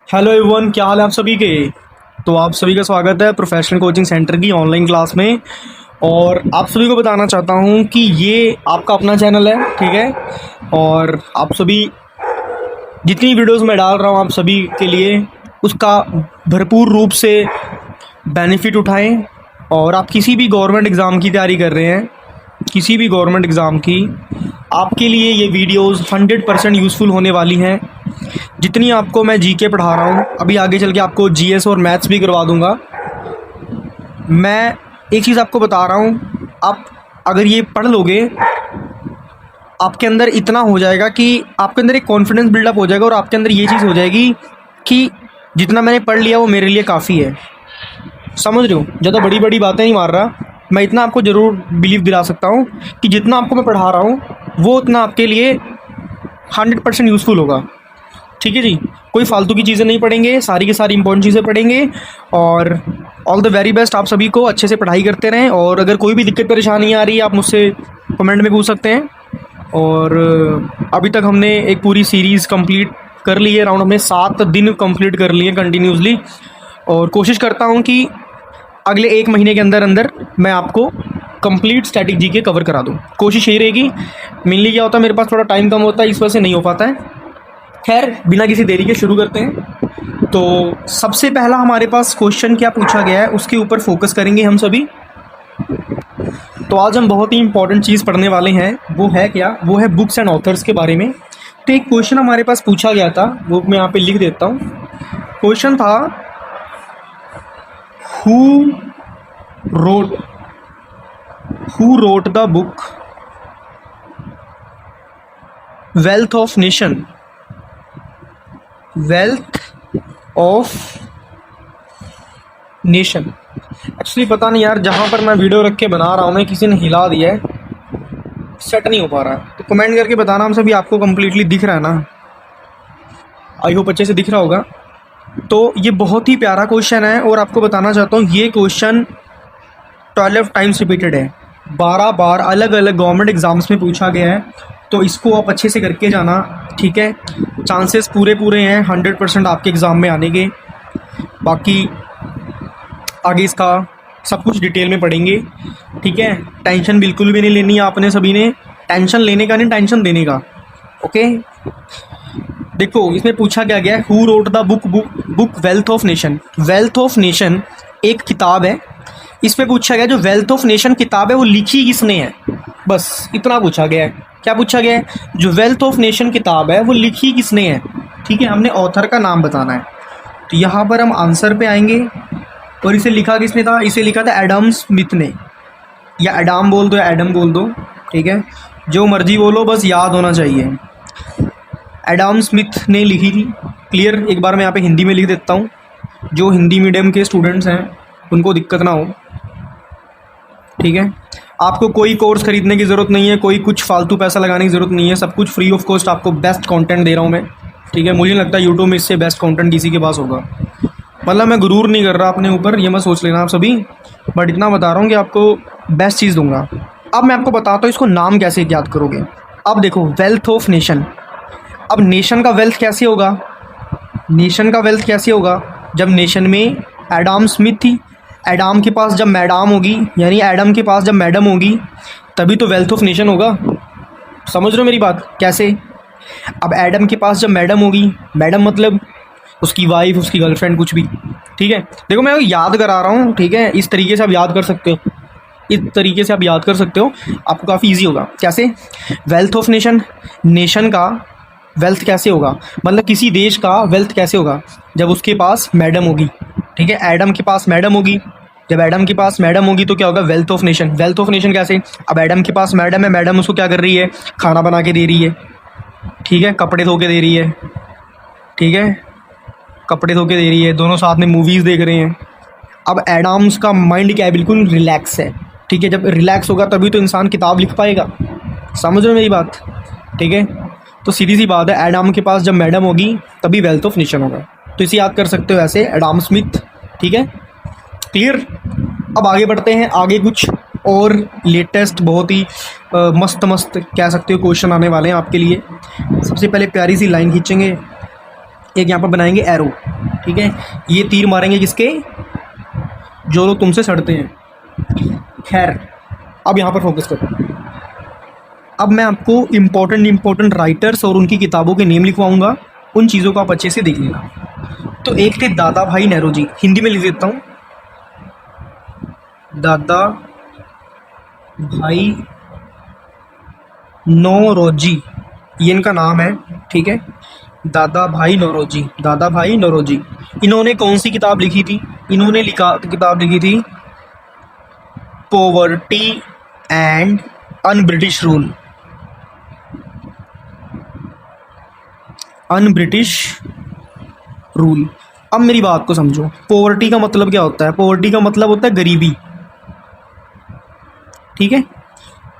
Hello everyone, क्या हाल है आप सभी के। तो आप सभी का स्वागत है प्रोफेशनल कोचिंग सेंटर की ऑनलाइन क्लास में। और आप सभी को बताना चाहता हूं कि ये आपका अपना चैनल है, ठीक है। और आप सभी जितनी वीडियोस मैं डाल रहा हूं आप सभी के लिए उसका भरपूर रूप से बेनिफिट उठाएं। और आप किसी भी गवर्नमेंट एग्ज़ाम की तैयारी कर रहे हैं, किसी भी गवर्नमेंट एग्ज़ाम की, आपके लिए ये वीडियोस 100% यूज़फुल होने वाली हैं। जितनी आपको मैं जीके पढ़ा रहा हूँ, अभी आगे चल के आपको जीएस और मैथ्स भी करवा दूंगा। मैं एक चीज़ आपको बता रहा हूँ, आप अगर ये पढ़ लोगे आपके अंदर इतना हो जाएगा कि आपके अंदर एक कॉन्फिडेंस बिल्डअप हो जाएगा और आपके अंदर ये चीज़ हो जाएगी कि जितना मैंने पढ़ लिया वो मेरे लिए काफ़ी है। समझ रहे हो, ज़्यादा बड़ी बड़ी बातें नहीं मार रहा, मैं इतना आपको ज़रूर बिलीव दिला सकता हूँ कि जितना आपको मैं पढ़ा रहा हूँ वो उतना आपके लिए 100% यूज़फुल होगा। ठीक है जी, कोई फालतू की चीज़ें नहीं पढ़ेंगे, सारी की सारी इंपॉर्टेंट चीज़ें पढ़ेंगे। और ऑल द वेरी बेस्ट, आप सभी को अच्छे से पढ़ाई करते रहें। और अगर कोई भी दिक्कत परेशानी आ रही है आप मुझसे कमेंट में पूछ सकते हैं। और अभी तक हमने एक पूरी सीरीज़ कंप्लीट कर ली है, अराउंड हमने 7 दिन कंप्लीट कर लिए कंटिन्यूसली। और कोशिश करता हूँ कि अगले 1 महीने के अंदर अंदर मैं आपको कंप्लीट स्टैटिक जीके कवर करा दूँ। कोशिश यही रहेगी। मेनली क्या होता है, मेरे पास थोड़ा टाइम कम होता है, इस वजह से नहीं हो पाता है। खैर, बिना किसी देरी के शुरू करते हैं। तो सबसे पहला हमारे पास क्वेश्चन क्या पूछा गया है उसके ऊपर फोकस करेंगे हम सभी। तो आज हम बहुत ही इंपॉर्टेंट चीज़ पढ़ने वाले हैं। वो है क्या, वो है बुक्स एंड ऑथर्स के बारे में। तो एक क्वेश्चन हमारे पास पूछा गया था, वो मैं यहाँ पे लिख देता हूँ। क्वेश्चन था, who wrote the book wealth of nation. Wealth of nation. Actually पता नहीं यार, जहाँ पर मैं वीडियो रख के बना रहा हूँ मैं, किसी ने हिला दिया है, सेट नहीं हो पा रहा है। तो कमेंट करके बताना हम सभी, आपको कम्प्लीटली दिख रहा है ना। आई होप अच्छे से दिख रहा होगा। तो ये बहुत ही प्यारा क्वेश्चन है और आपको बताना चाहता हूँ ये क्वेश्चन 12 टाइम्स रिपीटेड है, 12 बार अलग अलग गवर्नमेंट एग्जाम्स में पूछा गया है। तो इसको आप अच्छे से करके जाना, ठीक है। चांसेस पूरे हैं 100% आपके एग्ज़ाम में आने के। बाकी आगे इसका सब कुछ डिटेल में पढ़ेंगे, ठीक है। टेंशन बिल्कुल भी नहीं लेनी है आपने सभी ने, टेंशन लेने का नहीं, टेंशन देने का, ओके। देखो इसमें पूछा क्या गया है, who wrote the book wealth of nation. Wealth of nation एक किताब है, इसमें पूछा गया जो वेल्थ ऑफ नेशन किताब है वो लिखी किसने है, बस इतना पूछा गया है। क्या पूछा गया है, जो वेल्थ ऑफ नेशन किताब है वो लिखी किसने है, ठीक है। हमने ऑथर का नाम बताना है। तो यहाँ पर हम आंसर पे आएंगे। और इसे लिखा किसने था, इसे लिखा था एडम स्मिथ ने, या एडम बोल दो या एडम बोल दो, ठीक है, जो मर्जी बोलो, बस याद होना चाहिए। एडम स्मिथ ने लिखी थी। क्लियर, एक बार मैं यहाँ पे हिंदी में लिख देता हूँ, जो हिंदी मीडियम के स्टूडेंट्स हैं उनको दिक्कत ना हो, ठीक है। आपको कोई कोर्स खरीदने की ज़रूरत नहीं है, कोई कुछ फालतू पैसा लगाने की ज़रूरत नहीं है, सब कुछ फ्री ऑफ कॉस्ट आपको बेस्ट कंटेंट दे रहा हूँ मैं, ठीक है। मुझे लगता है यूट्यूब में इससे बेस्ट कंटेंट किसी के पास होगा। मतलब मैं गुरूर नहीं कर रहा अपने ऊपर, ये मत सोच लेना आप सभी, बट इतना बता रहा हूँ कि आपको बेस्ट चीज़ दूंगा। अब मैं आपको बताता हूँ इसको नाम कैसे याद करोगे। अब देखो, वेल्थ ऑफ नेशन। अब नेशन का वेल्थ कैसे होगा, नेशन का वेल्थ कैसे होगा, जब नेशन में एडम स्मिथ थी, एडम के पास जब मैडम होगी, यानी एडम के पास जब मैडम होगी तभी तो वेल्थ ऑफ नेशन होगा। समझ रहे हो मेरी बात कैसे। अब एडम के पास जब मैडम होगी, मैडम मतलब उसकी वाइफ, उसकी गर्लफ्रेंड, कुछ भी, ठीक है। देखो मैं याद करा रहा हूँ, ठीक है, इस तरीके से आप याद कर सकते हो, इस तरीके से आप याद कर सकते हो, आपको काफ़ी ईजी होगा। कैसे, वेल्थ ऑफ नेशन, नेशन का वेल्थ कैसे होगा, मतलब किसी देश का वेल्थ कैसे होगा, जब उसके पास मैडम होगी, ठीक है। एडम के पास मैडम होगी, जब एडम के पास मैडम होगी तो क्या होगा, wealth of nation. Wealth of nation कैसे, अब एडम के पास मैडम है, मैडम उसको क्या कर रही है, खाना बना के दे रही है, ठीक है, कपड़े धो के दे रही है, ठीक है, कपड़े धो के दे रही है, दोनों साथ में मूवीज़ देख रहे हैं। अब एडम्स का माइंड क्या है, बिल्कुल रिलैक्स है, ठीक है। जब रिलैक्स होगा तभी तो इंसान किताब लिख पाएगा। समझ रहे हो मेरी बात, ठीक है। तो सीधी सी बात है, एडम के पास जब मैडम होगी तभी वेल्थ ऑफ नेशन होगा। तो इसे याद कर सकते हो ऐसे, एडम स्मिथ, ठीक है। क्लियर। अब आगे बढ़ते हैं, आगे कुछ और लेटेस्ट बहुत ही मस्त कह सकते हो क्वेश्चन आने वाले हैं आपके लिए। सबसे पहले प्यारी सी लाइन खींचेंगे, एक यहाँ पर बनाएंगे एरो, ठीक है, ये तीर मारेंगे किसके? जो लोग तुमसे सड़ते हैं। खैर, अब यहाँ पर फोकस करो। अब मैं आपको इम्पोर्टेंट राइटर्स और उनकी किताबों के नेम लिखवाऊंगा, उन चीज़ों को आप अच्छे से देख लेना। तो एक थे दादा भाई नौरोजी, हिंदी में लिख देता हूँ, दादा भाई नौरोजी, ये इनका नाम है। ठीक है, दादा भाई नौरोजी, दादा भाई नौरोजी। इन्होंने कौन सी किताब लिखी थी? इन्होंने किताब लिखी थी poverty and un British rule, un British rule. अब मेरी बात को समझो, पॉवर्टी का मतलब क्या होता है? पॉवर्टी का मतलब होता है गरीबी। ठीक है,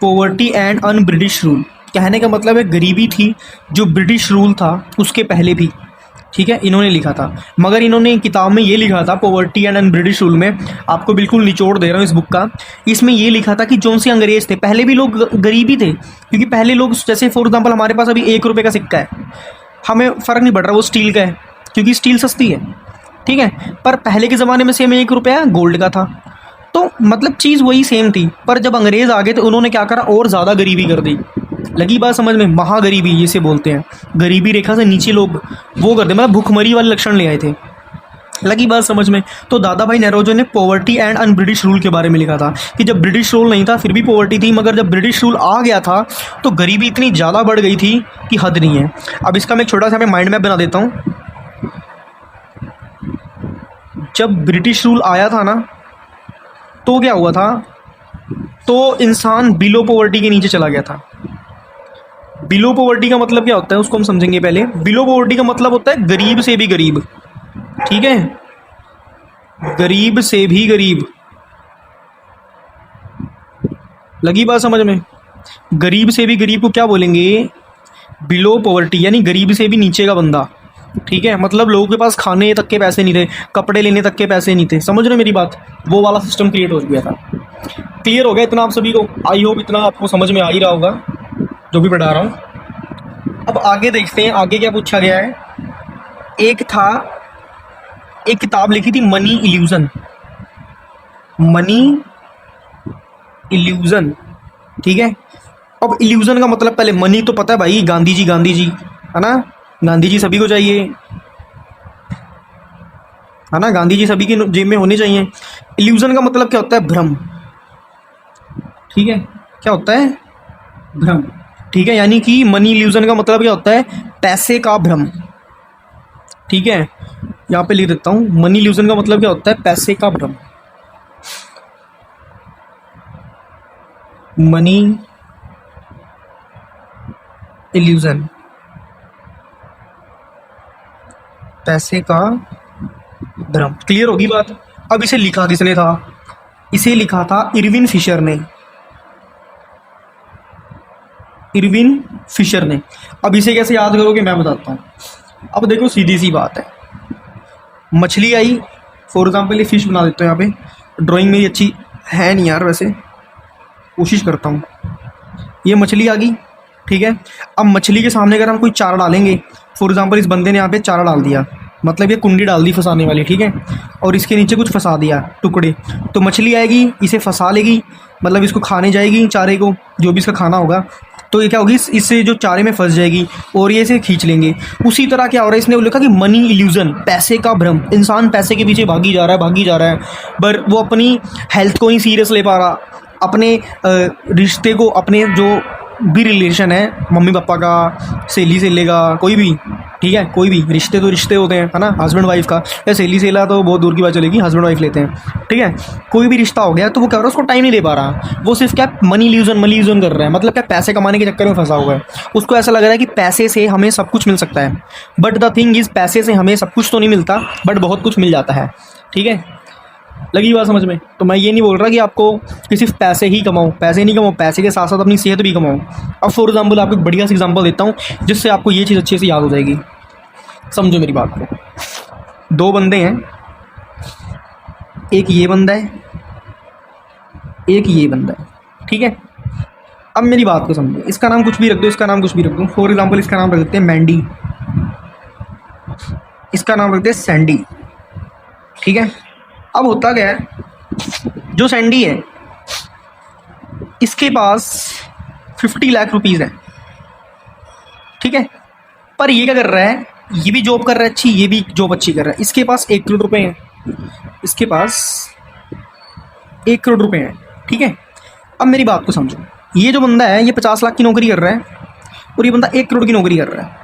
poverty and un British rule कहने का मतलब है गरीबी थी जो ब्रिटिश रूल था उसके पहले भी। ठीक है, इन्होंने लिखा था, मगर इन्होंने किताब में ये लिखा था poverty and un British rule में, आपको बिल्कुल निचोड़ दे रहा हूँ इस बुक का, इसमें ये लिखा था कि जो से अंग्रेज थे, पहले भी लोग गरीबी थे, क्योंकि पहले लोग, जैसे फॉर एग्जाम्पल हमारे पास अभी 1 रुपये का सिक्का है, हमें फ़र्क नहीं पड़ रहा वो स्टील का है, क्योंकि स्टील सस्ती है। ठीक है, पर पहले के ज़माने में सेम 1 रुपया गोल्ड का था, तो मतलब चीज़ वही सेम थी। पर जब अंग्रेज़ आ गए तो उन्होंने क्या करा, और ज़्यादा गरीबी कर दी। लगी बात समझ में? महागरीबी जिसे बोलते हैं, गरीबी रेखा से नीचे लोग वो कर दे, मतलब भूखमरी वाले लक्षण ले आए थे। लगी बात समझ में? तो दादा भाई नौरोजी ने poverty and un British rule के बारे में लिखा था कि जब ब्रिटिश रूल नहीं था फिर भी पॉवर्टी थी, मगर जब ब्रिटिश रूल आ गया था तो गरीबी इतनी ज़्यादा बढ़ गई थी कि हद नहीं है। अब इसका मैं एक छोटा सा मैं माइंड मैप बना देता हूँ। जब ब्रिटिश रूल आया था ना, तो क्या हुआ था, तो इंसान बिलो पॉवर्टी के नीचे चला गया था। बिलो पॉवर्टी का मतलब क्या होता है उसको हम समझेंगे पहले। बिलो पॉवर्टी का मतलब होता है गरीब से भी गरीब। ठीक है, गरीब से भी गरीब। लगी बात समझ में? गरीब से भी गरीब को क्या बोलेंगे? बिलो पॉवर्टी, यानी गरीब से भी नीचे का बंदा। ठीक है, मतलब लोगों के पास खाने तक के पैसे नहीं थे, कपड़े लेने तक के पैसे नहीं थे। समझ रहे हो मेरी बात? वो वाला सिस्टम क्रिएट हो गया था। क्लियर हो गया इतना आप सभी को? आई होप इतना आपको समझ में आ ही रहा होगा जो भी पढ़ा रहा हूँ। अब आगे देखते हैं, आगे क्या पूछा गया है। एक किताब लिखी थी मनी इल्यूजन, मनी इल्यूजन। ठीक है, अब इल्यूजन का मतलब, पहले मनी तो पता है भाई, गांधी जी है ना, गांधी जी सभी को चाहिए, है ना, गांधी जी सभी की जेब में होने चाहिए। इल्यूजन का मतलब क्या होता है? भ्रम। ठीक है, क्या होता है? भ्रम। ठीक है, यानी कि मनी इल्यूजन का मतलब क्या होता है? पैसे का भ्रम। ठीक है, यहाँ पे लिख देता हूँ, मनी इल्यूजन का मतलब क्या होता है? पैसे का भ्रम। मनी इल्यूजन, पैसे का भ्रम। क्लियर होगी बात? अब इसे लिखा किसने था? इसे लिखा था इरविन फिशर ने, इरविन फिशर ने। अब इसे कैसे याद करोगे मैं बताता हूँ। अब देखो सीधी सी बात है, मछली आई, फॉर एग्जाम्पल ये फिश बना देता हूँ। यहाँ पे ड्राइंग मेरी अच्छी है नहीं यार, वैसे कोशिश करता हूँ। ये मछली आ गई। ठीक है, अब मछली के सामने अगर हम कोई चारा डालेंगे, फॉर एग्जाम्पल इस बंदे ने यहाँ पे चारा डाल दिया, मतलब ये कुंडी डाल दी फंसाने वाली। ठीक है, और इसके नीचे कुछ फंसा दिया टुकड़े, तो मछली आएगी, इसे फंसा लेगी, मतलब इसको खाने जाएगी, चारे को, जो भी इसका खाना होगा, तो ये क्या होगी, इससे जो चारे में फंस जाएगी और ये इसे खींच लेंगे। उसी तरह क्या हो रहा है, इसने लिखा कि मनी इल्यूजन, पैसे का भ्रम। इंसान पैसे के पीछे भागी जा रहा है, पर वो अपनी हेल्थ को ही सीरियस ले पा रहा, अपने रिश्ते को, अपने जो भी रिलेशन है, मम्मी पापा का, सहेली सहेले का, कोई भी, ठीक है, कोई भी रिश्ते तो रिश्ते होते हैं, है ना, हस्बैंड वाइफ का, या सहेली सहेला तो बहुत दूर की बात चलेगी, हस्बैंड वाइफ लेते हैं। ठीक है, कोई भी रिश्ता हो गया तो वो क्या हो रहा है, उसको टाइम नहीं दे पा रहा, वो सिर्फ क्या मनी इल्यूजन कर रहा है, मतलब क्या पैसे कमाने के चक्कर में फंसा हुआ है। उसको ऐसा लग रहा है कि पैसे से हमें सब कुछ मिल सकता है, बट द थिंग इज पैसे से हमें सब कुछ तो नहीं मिलता, बट बहुत कुछ मिल जाता है। ठीक है, लगी बात समझ में? तो मैं ये नहीं बोल रहा कि आपको कि सिर्फ पैसे ही कमाओ, पैसे नहीं कमाओ, पैसे के साथ साथ अपनी सेहत भी कमाओ। अब फॉर एग्जाम्पल आपको एक बढ़िया सी एग्जाम्पल देता हूँ जिससे आपको ये चीज़ अच्छे से याद हो जाएगी। समझो मेरी बात को। 2 बंदे हैं, एक ये बंदा है, एक ये बंदा है। ठीक है, अब मेरी बात को समझो। इसका नाम कुछ भी रख दो, इसका नाम कुछ भी रख दो। फॉर एग्जाम्पल इसका नाम रख देते हैं मैंडी, इसका नाम रखते हैं सैंडी, ठीक है। अब होता क्या है, जो सैंडी है इसके पास 50 लाख रुपीज़ है, ठीक है। पर ये क्या कर रहा है, ये भी जॉब कर रहा है अच्छी, ये भी जॉब अच्छी कर रहा है। इसके पास 1 करोड़ रुपए हैं, इसके पास 1 करोड़ रुपए हैं, ठीक है। अब मेरी बात को समझो, ये जो बंदा है ये 50 लाख की नौकरी कर रहा है और ये बंदा 1 करोड़ की नौकरी कर रहा है,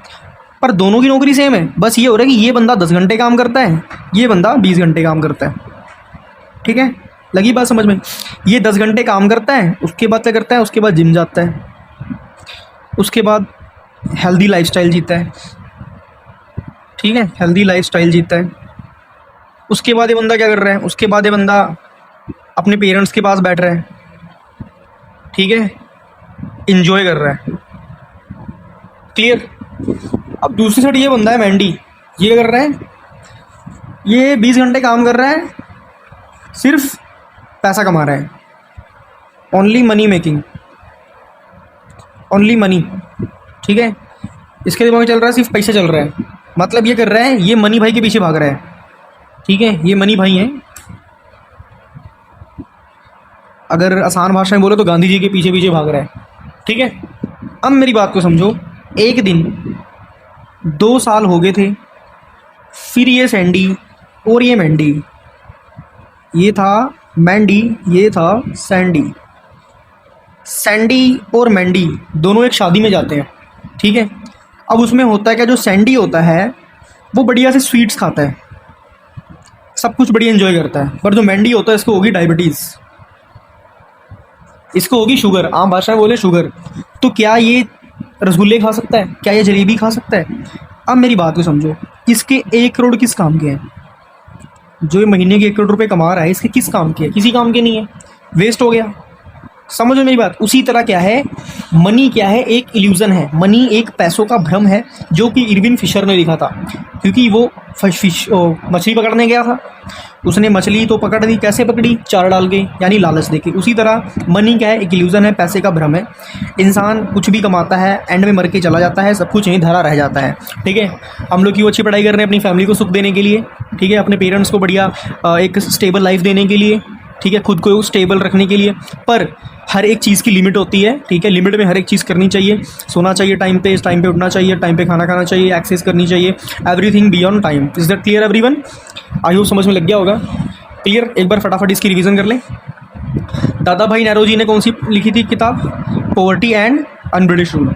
पर दोनों की नौकरी सेम है। बस ये हो रहा है कि ये बंदा 10 घंटे काम करता है, ये बंदा 20 घंटे काम करता है, ठीक है। लगी बात समझ में? ये 10 घंटे काम करता है, उसके बाद क्या करता है, उसके बाद जिम जाता है, उसके बाद हेल्दी लाइफस्टाइल जीता है, ठीक है, हेल्दी लाइफस्टाइल जीता है। उसके बाद ये बंदा क्या कर रहा है, उसके बाद ये बंदा अपने पेरेंट्स के पास बैठ रहा है, ठीक है, इंजॉय कर रहा है, क्लियर। अब दूसरी साइड ये बंदा है मैंडी, ये कर रहा है, ये 20 घंटे काम कर रहा है, सिर्फ पैसा कमा रहा है, only money making, only money, ठीक है। इसके दिमाग में चल रहा है सिर्फ पैसा चल रहा है, मतलब ये कर रहा है, ये मनी भाई के पीछे भाग रहा है, ठीक है। ये मनी भाई हैं, अगर आसान भाषा में बोलो तो गांधी जी के पीछे पीछे भाग रहा है, ठीक है। अब मेरी बात को समझो, एक दिन 2 साल हो गए थे, फिर ये सैंडी और ये मैंडी, ये था मैंडी, ये था सैंडी। सैंडी और मैंडी दोनों एक शादी में जाते हैं, ठीक है। अब उसमें होता है क्या, जो सैंडी होता है वो बढ़िया से स्वीट्स खाता है, सब कुछ बढ़िया एंजॉय करता है, पर जो मैंडी होता है इसको होगी डायबिटीज़, इसको होगी शुगर, आम भाषा में बोले शुगर। तो क्या ये रसगुल्ले खा सकता है, क्या ये जलेबी खा सकता है? अब मेरी बात को समझो, इसके 1 करोड़ किस काम के हैं? जो ये महीने के 1 करोड़ रुपए कमा रहा है, इसके किस काम के हैं? किसी काम के नहीं है, वेस्ट हो गया। समझो मेरी बात। उसी तरह क्या है, मनी क्या है, एक इल्यूज़न है, मनी एक पैसों का भ्रम है, जो कि इरविन फिशर ने लिखा था, क्योंकि वो मछली पकड़ने गया था, उसने मछली तो पकड़ दी, कैसे पकड़ी, चार डाल के, यानी लालच देके। उसी तरह मनी क्या है, एक इल्यूज़न है, पैसे का भ्रम है। इंसान कुछ भी कमाता है, एंड में मर के चला जाता है, सब कुछ यहीं धरा रह जाता है, ठीक है। हम लोग क्यों अच्छी पढ़ाई कर रहे हैं, अपनी फैमिली को सुख देने के लिए, ठीक है, अपने पेरेंट्स को बढ़िया एक स्टेबल लाइफ देने के लिए, ठीक है, खुद को स्टेबल रखने के लिए। पर हर एक चीज़ की लिमिट होती है, ठीक है, लिमिट में हर एक चीज़ करनी चाहिए, सोना चाहिए टाइम पे, इस टाइम पे उठना चाहिए, टाइम पे खाना खाना चाहिए, एक्सरसाइज करनी चाहिए, everything beyond time. Is that clear everyone? I hope समझ में लग गया होगा। क्लियर? एक बार फटाफट इसकी रिवीजन कर लें। दादा भाई नौरोजी ने कौन सी लिखी थी किताब? Poverty and un-British rule.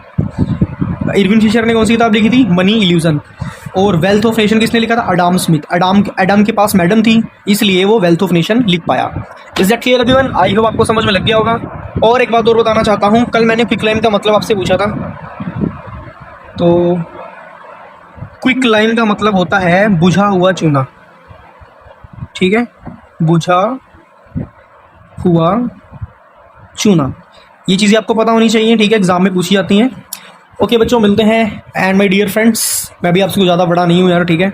Irving Fisher ने कौन सी किताब लिखी थी? Money illusion. और वेल्थ ऑफ नेशन किसने लिखा था? अडाम स्मिथ। अडाम के पास मैडम थी, इसलिए वो वेल्थ ऑफ नेशन लिख पाया। Is that clear everyone? I hope आपको समझ में लग गया होगा। और एक बात और बताना चाहता हूँ, कल मैंने क्विक लाइन का मतलब आपसे पूछा था, तो क्विक लाइन का मतलब होता है बुझा हुआ चूना, ठीक है, बुझा हुआ चूना। ये चीज़ें आपको पता होनी चाहिए, ठीक है, एग्जाम में पूछी जाती हैं। ओके बच्चों, मिलते हैं। एंड माय डियर फ्रेंड्स, मैं भी आपसे ज़्यादा बड़ा नहीं हूँ यार, ठीक है।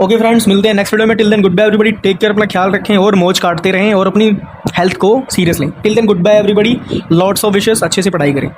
ओके फ्रेंड्स, मिलते हैं नेक्स्ट वीडियो में। Till then good bye everybody, take care, अपना ख्याल रखें और मौज काटते रहें और अपनी हेल्थ को सीरियस लें। Till then good bye everybody, lots of wishes, अच्छे से पढ़ाई करें।